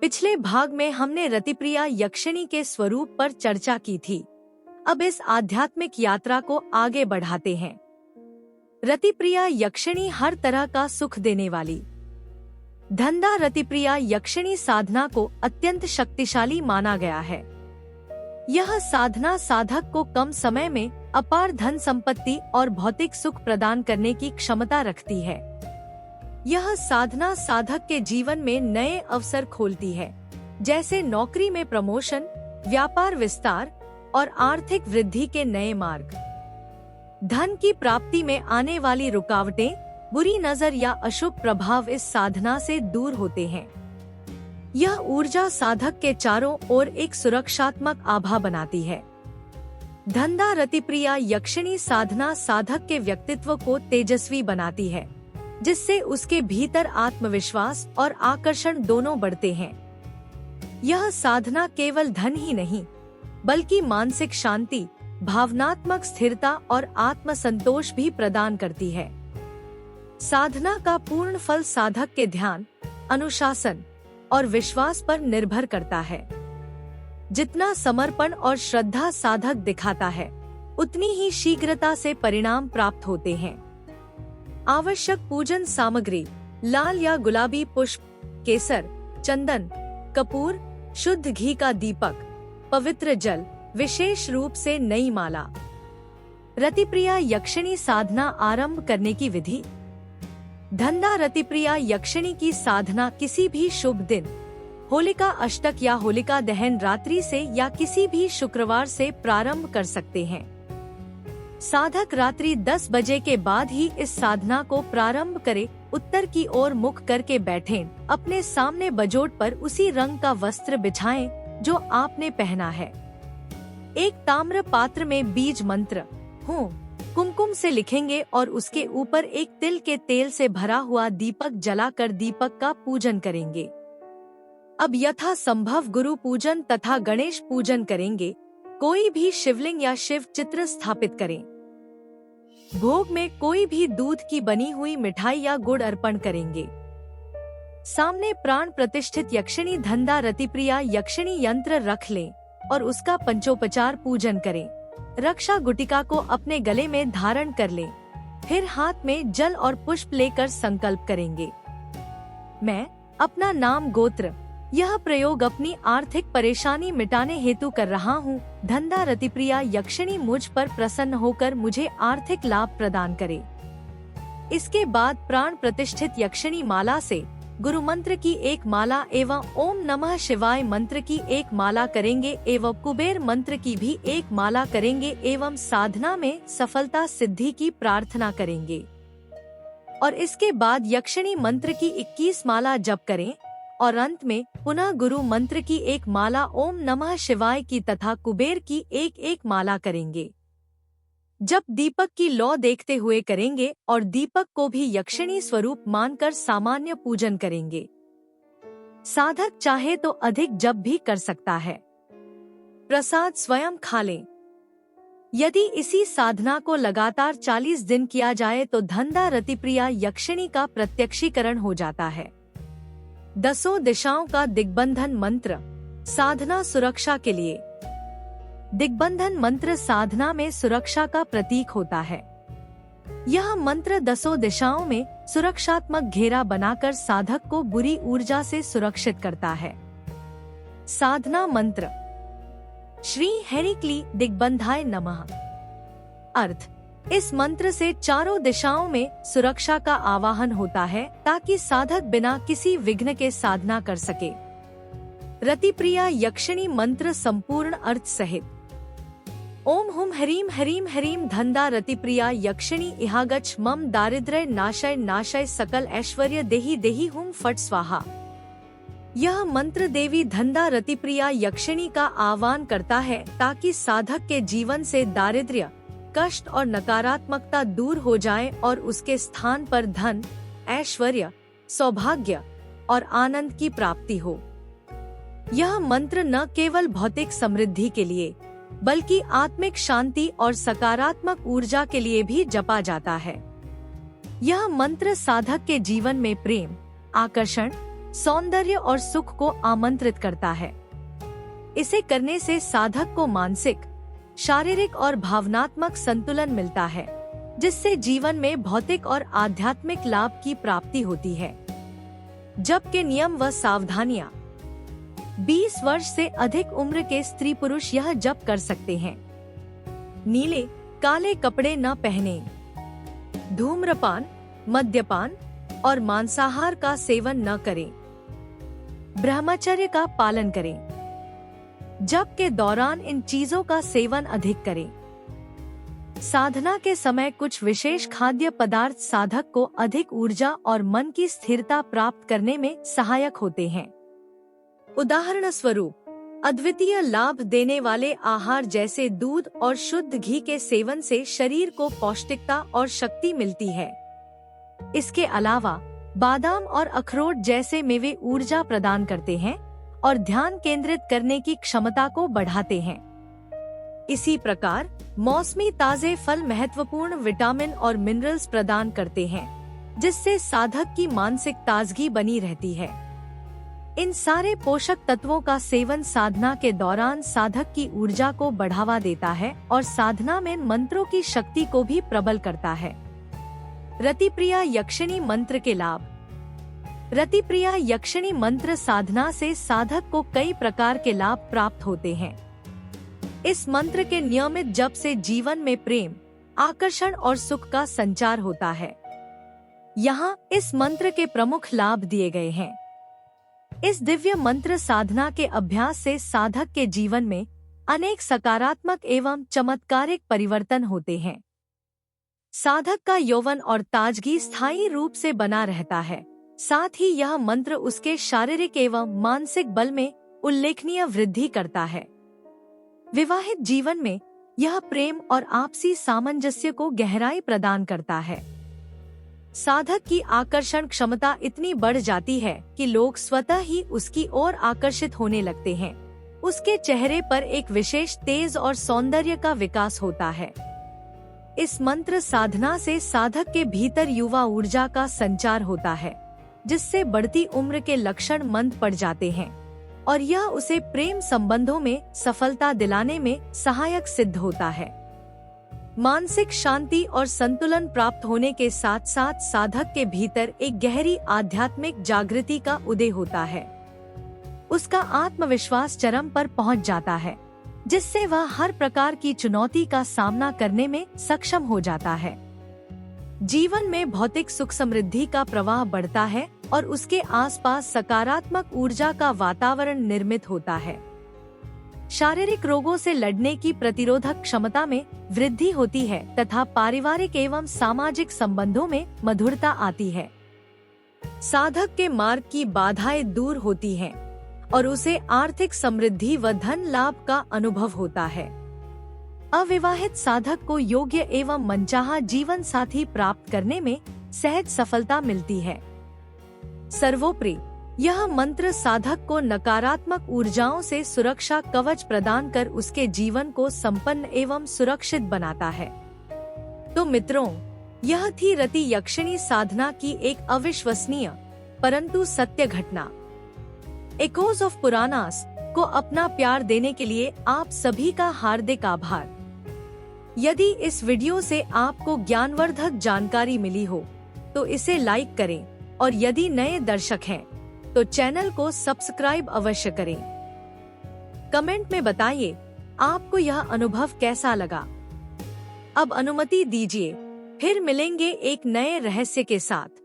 पिछले भाग में हमने रतिप्रिया यक्षिणी के स्वरूप पर चर्चा की थी। अब इस आध्यात्मिक यात्रा को आगे बढ़ाते हैं। रतिप्रिया यक्षिणी हर तरह का सुख देने वाली। धंधा रतिप्रिया यक्षिणी साधना को अत्यंत शक्तिशाली माना गया है। यह साधना साधक को कम समय में अपार धन संपत्ति और भौतिक सुख प्रदान करने की क्षमता रखती है। यह साधना साधक के जीवन में नए अवसर खोलती है, जैसे नौकरी में प्रमोशन, व्यापार विस्तार और आर्थिक वृद्धि के नए मार्ग। धन की प्राप्ति में आने वाली रुकावटें, बुरी नजर या अशुभ प्रभाव इस साधना से दूर होते हैं। यह ऊर्जा साधक के चारों ओर एक सुरक्षात्मक आभा बनाती है। धंधा रतिप्रिया यक्षिणी साधना साधक के व्यक्तित्व को तेजस्वी बनाती है, जिससे उसके भीतर आत्मविश्वास और आकर्षण दोनों बढ़ते हैं। यह साधना केवल धन ही नहीं, बल्कि मानसिक शांति, भावनात्मक स्थिरता और आत्मसंतोष भी प्रदान करती है। साधना का पूर्ण फल साधक के ध्यान, अनुशासन और विश्वास पर निर्भर करता है। जितना समर्पण और श्रद्धा साधक दिखाता है, उतनी ही शीघ्रता से परिणाम प्राप्त होते हैं। आवश्यक पूजन सामग्री: लाल या गुलाबी पुष्प, केसर, चंदन, कपूर, शुद्ध घी का दीपक, पवित्र जल, विशेष रूप से नई माला। रतिप्रिया यक्षिणी साधना आरंभ करने की विधि। धंधा रतिप्रिया यक्षिणी की साधना किसी भी शुभ दिन, होलिका अष्टक या होलिका दहन रात्रि से या किसी भी शुक्रवार से प्रारंभ कर सकते हैं। साधक रात्रि 10 बजे के बाद ही इस साधना को प्रारंभ करें। उत्तर की ओर मुख करके बैठें। अपने सामने बजोट पर उसी रंग का वस्त्र बिछाएं जो आपने पहना है। एक ताम्र पात्र में बीज मंत्र हूँ कुमकुम से लिखेंगे और उसके ऊपर एक तिल के तेल से भरा हुआ दीपक जलाकर दीपक का पूजन करेंगे। अब यथा संभव गुरु पूजन तथा गणेश पूजन करेंगे। कोई भी शिवलिंग या शिव चित्र स्थापित करें। भोग में कोई भी दूध की बनी हुई मिठाई या गुड़ अर्पण करेंगे। सामने प्राण प्रतिष्ठित यक्षिणी धंधा रतिप्रिया यक्षिणी यंत्र रख लें और उसका पंचोपचार पूजन करें। रक्षा गुटिका को अपने गले में धारण कर लें। फिर हाथ में जल और पुष्प लेकर संकल्प करेंगे। मैं अपना नाम, गोत्र, यह प्रयोग अपनी आर्थिक परेशानी मिटाने हेतु कर रहा हूँ। धंधा रतिप्रिया यक्षिणी मुझ पर प्रसन्न होकर मुझे आर्थिक लाभ प्रदान करे। इसके बाद प्राण प्रतिष्ठित यक्षिणी माला से गुरु मंत्र की एक माला एवं ओम नमः शिवाय मंत्र की एक माला करेंगे एवं कुबेर मंत्र की भी एक माला करेंगे एवं साधना में सफलता सिद्धि की प्रार्थना करेंगे। और इसके बाद यक्षिणी मंत्र की 21 माला जप करें और अंत में पुनः गुरु मंत्र की एक माला ओम नमः शिवाय की तथा कुबेर की एक माला करेंगे। जब दीपक की लौ देखते हुए करेंगे और दीपक को भी यक्षिणी स्वरूप मानकर सामान्य पूजन करेंगे। साधक चाहे तो अधिक जप भी कर सकता है। प्रसाद स्वयं खा लें। यदि इसी साधना को लगातार 40 दिन किया जाए तो धंधा रतिप्रिया यक्षिणी का प्रत्यक्षीकरण हो जाता है। 10 दिशाओं का दिग्बंधन मंत्र। साधना सुरक्षा के लिए। दिग्बंधन मंत्र साधना में सुरक्षा का प्रतीक होता है। यह मंत्र 10 दिशाओं में सुरक्षात्मक घेरा बनाकर साधक को बुरी ऊर्जा से सुरक्षित करता है। साधना मंत्र: श्री हरिक्ली दिग्बंधाय नमः। अर्थ: इस मंत्र से चारों दिशाओं में सुरक्षा का आवाहन होता है ताकि साधक बिना किसी विघ्न के साधना कर सके। रतिप्रिया यक्षिणी मंत्र संपूर्ण अर्थ सहित। ओम हुम हरीम हरीम हरीम धंधा रतिप्रिया यक्षिणी इहागच्छ मम दारिद्र्य नाशय नाशय सकल ऐश्वर्य देहि देहि हुम फट स्वाहा। यह मंत्र देवी धंधा रतिप्रिया यक्षिणी का आह्वान करता है ताकि साधक के जीवन से दारिद्र्य, कष्ट और नकारात्मकता दूर हो जाए और उसके स्थान पर धन, ऐश्वर्य, सौभाग्य और आनंद की प्राप्ति हो। यह मंत्र न केवल भौतिक समृद्धि के लिए बल्कि आत्मिक शांति और सकारात्मक ऊर्जा के लिए भी जपा जाता है। यह मंत्र साधक के जीवन में प्रेम, आकर्षण, सौंदर्य और सुख को आमंत्रित करता है। इसे करने से साधक को मानसिक, शारीरिक और भावनात्मक संतुलन मिलता है, जिससे जीवन में भौतिक और आध्यात्मिक लाभ की प्राप्ति होती है। जप के नियम व सावधानियां। 20 वर्ष से अधिक उम्र के स्त्री पुरुष यह जप कर सकते हैं। नीले, काले कपड़े न पहने, धूम्रपान, मद्यपान और मांसाहार का सेवन न करें, ब्रह्मचर्य का पालन करें। जप के दौरान इन चीजों का सेवन अधिक करें। साधना के समय कुछ विशेष खाद्य पदार्थ साधक को अधिक ऊर्जा और मन की स्थिरता प्राप्त करने में सहायक होते हैं। उदाहरण स्वरूप, अद्वितीय लाभ देने वाले आहार जैसे दूध और शुद्ध घी के सेवन से शरीर को पौष्टिकता और शक्ति मिलती है। इसके अलावा बादाम और अखरोट जैसे मेवे ऊर्जा प्रदान करते हैं और ध्यान केंद्रित करने की क्षमता को बढ़ाते हैं। इसी प्रकार मौसमी ताजे फल महत्वपूर्ण विटामिन और मिनरल्स प्रदान करते हैं, जिससे साधक की मानसिक ताजगी बनी रहती है। इन सारे पोषक तत्वों का सेवन साधना के दौरान साधक की ऊर्जा को बढ़ावा देता है और साधना में मंत्रों की शक्ति को भी प्रबल करता है। रतिप्रिया यक्षिणी मंत्र के लाभ। रतिप्रिया यक्षिणी मंत्र साधना से साधक को कई प्रकार के लाभ प्राप्त होते हैं। इस मंत्र के नियमित जप से जीवन में प्रेम, आकर्षण और सुख का संचार होता है। यहाँ इस मंत्र के प्रमुख लाभ दिए गए हैं। इस दिव्य मंत्र साधना के अभ्यास से साधक के जीवन में अनेक सकारात्मक एवं चमत्कारिक परिवर्तन होते हैं। साधक का यौवन और ताजगी स्थायी रूप से बना रहता है। साथ ही यह मंत्र उसके शारीरिक एवं मानसिक बल में उल्लेखनीय वृद्धि करता है। विवाहित जीवन में यह प्रेम और आपसी सामंजस्य को गहराई प्रदान करता है। साधक की आकर्षण क्षमता इतनी बढ़ जाती है कि लोग स्वतः ही उसकी ओर आकर्षित होने लगते हैं। उसके चेहरे पर एक विशेष तेज और सौंदर्य का विकास होता है। इस मंत्र साधना से साधक के भीतर युवा ऊर्जा का संचार होता है, जिससे बढ़ती उम्र के लक्षण मंद पड़ जाते हैं और यह उसे प्रेम संबंधों में सफलता दिलाने में सहायक सिद्ध होता है। मानसिक शांति और संतुलन प्राप्त होने के साथ साथ साधक के भीतर एक गहरी आध्यात्मिक जागृति का उदय होता है। उसका आत्मविश्वास चरम पर पहुंच जाता है, जिससे वह हर प्रकार की चुनौती का सामना करने में सक्षम हो जाता है। जीवन में भौतिक सुख समृद्धि का प्रवाह बढ़ता है और उसके आसपास सकारात्मक ऊर्जा का वातावरण निर्मित होता है। शारीरिक रोगों से लड़ने की प्रतिरोधक क्षमता में वृद्धि होती है तथा पारिवारिक एवं सामाजिक संबंधों में मधुरता आती है। साधक के मार्ग की बाधाएं दूर होती हैं और उसे आर्थिक समृद्धि व धन लाभ का अनुभव होता है। अविवाहित साधक को योग्य एवं मनचाहा जीवन साथी प्राप्त करने में सहज सफलता मिलती है। सर्वोपरि यह मंत्र साधक को नकारात्मक ऊर्जाओं से सुरक्षा कवच प्रदान कर उसके जीवन को संपन्न एवं सुरक्षित बनाता है। तो मित्रों, यह थी रति यक्षिणी साधना की एक अविश्वसनीय परंतु सत्य घटना। एकोज ऑफ पुरानास को अपना प्यार देने के लिए आप सभी का हार्दिक आभार। यदि इस वीडियो से आपको ज्ञानवर्धक जानकारी मिली हो तो इसे लाइक करें और यदि नए दर्शक हैं तो चैनल को सब्सक्राइब अवश्य करें। कमेंट में बताइए आपको यह अनुभव कैसा लगा। अब अनुमति दीजिए, फिर मिलेंगे एक नए रहस्य के साथ।